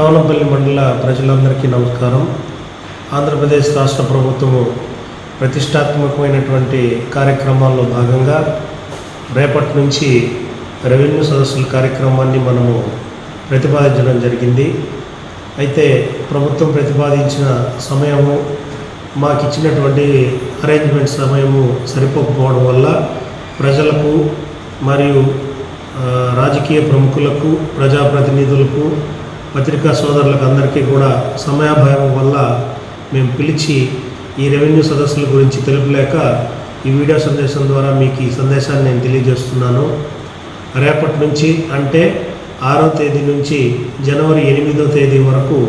తవనంపల్లి మండల ప్రజలందరికీ నమస్కారం. ఆంధ్రప్రదేశ్ రాష్ట్ర ప్రభుత్వము ప్రతిష్టాత్మకమైనటువంటి కార్యక్రమాల్లో భాగంగా రేపటి నుంచి రెవెన్యూ సదస్సుల కార్యక్రమాన్ని మనము ప్రతిపాదించడం జరిగింది. అయితే ప్రభుత్వం ప్రతిపాదించిన సమయము మాకు ఇచ్చినటువంటి అరేంజ్మెంట్ సమయము సరిపోకపోవడం వల్ల ప్రజలకు మరియు రాజకీయ ప్రముఖులకు, ప్రజాప్రతినిధులకు, పత్రికా సోదరులకు అందరికీ కూడా సమయాభావం వల్ల మేము పిలిచి ఈ రెవెన్యూ సదస్సుల గురించి తెలుపలేక ఈ వీడియో సందేశం ద్వారా మీకు ఈ సందేశాన్ని నేను తెలియజేస్తున్నాను. రేపటి నుంచి అంటే 6వ తేదీ నుంచి జనవరి 8వ తేదీ వరకు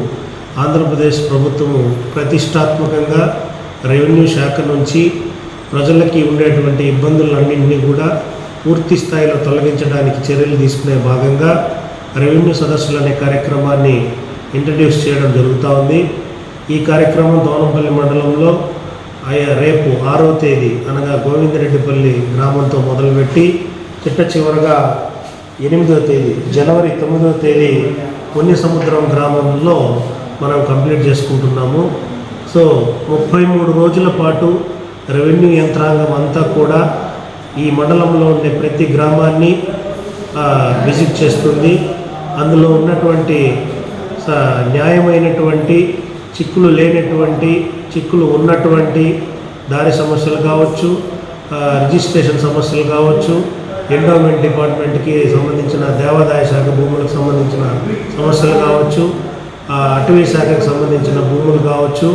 ఆంధ్రప్రదేశ్ ప్రభుత్వము ప్రతిష్టాత్మకంగా రెవెన్యూ శాఖ నుంచి ప్రజలకి ఉండేటువంటి ఇబ్బందులన్నింటినీ కూడా పూర్తి స్థాయిలో తొలగించడానికి చర్యలు తీసుకునే భాగంగా రెవెన్యూ సదస్సులు అనే కార్యక్రమాన్ని ఇంట్రడ్యూస్ చేయడం జరుగుతూ ఉంది. ఈ కార్యక్రమం తవనంపల్లి మండలంలో రేపు 6వ తేదీ అనగా గోవిందరెడ్డిపల్లి గ్రామంతో మొదలుపెట్టి చిట్ట చివరగా 8వ తేదీ జనవరి 9వ తేదీ పుణ్యసముద్రం గ్రామంలో మనం కంప్లీట్ చేసుకుంటున్నాము. సో 33 రోజుల పాటు రెవెన్యూ యంత్రాంగం అంతా కూడా ఈ మండలంలో ఉండే ప్రతి గ్రామాన్ని విజిట్ చేస్తుంది. అందులో ఉన్నటువంటి న్యాయమైనటువంటి చిక్కులు లేనటువంటి, చిక్కులు ఉన్నటువంటి దారి సమస్యలు కావచ్చు, రిజిస్ట్రేషన్ సమస్యలు కావచ్చు, ఎండోమెంట్ డిపార్ట్మెంట్కి సంబంధించిన దేవాదాయ శాఖ భూములకు సంబంధించిన సమస్యలు కావచ్చు, అటవీ శాఖకు సంబంధించిన భూములు కావచ్చు,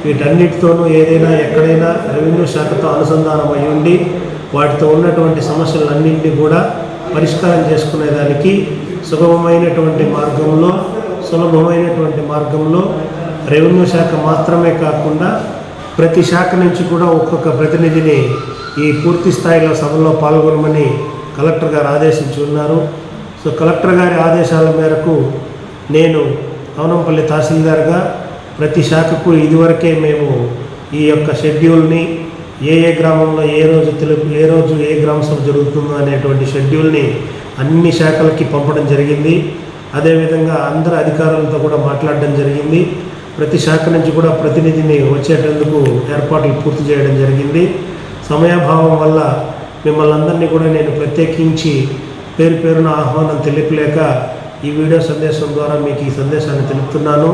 వీటన్నిటితోనూ ఏదైనా ఎక్కడైనా రెవెన్యూ శాఖతో అనుసంధానం అయి ఉండి వాటితో ఉన్నటువంటి సమస్యలన్నింటినీ కూడా పరిష్కారం చేసుకునేదానికి సులభమైనటువంటి మార్గంలో రెవెన్యూ శాఖ మాత్రమే కాకుండా ప్రతి శాఖ నుంచి కూడా ఒక్కొక్క ప్రతినిధిని ఈ పూర్తి స్థాయిలో సభలో పాల్గొనమని కలెక్టర్ గారు ఆదేశించి ఉన్నారు. సో కలెక్టర్ గారి ఆదేశాల మేరకు నేను తవనంపల్లి తహసీల్దార్గా ప్రతి శాఖకు ఇదివరకే మేము ఈ యొక్క షెడ్యూల్ని ఏ గ్రామంలో ఏ రోజు ఏ గ్రామ సభ జరుగుతుందో అనేటువంటి షెడ్యూల్ని అన్ని శాఖలకి పంపడం జరిగింది. అదేవిధంగా అందరు అధికారులతో కూడా మాట్లాడడం జరిగింది. ప్రతి శాఖ నుంచి కూడా ప్రతినిధిని వచ్చేటందుకు ఏర్పాట్లు పూర్తి చేయడం జరిగింది. సమయాభావం వల్ల మిమ్మల్ని అందరినీ కూడా నేను ప్రత్యేకించి పేరున ఆహ్వానం తెలియలేక ఈ వీడియో సందేశం ద్వారా మీకు ఈ సందేశాన్ని తెలుపుతున్నాను.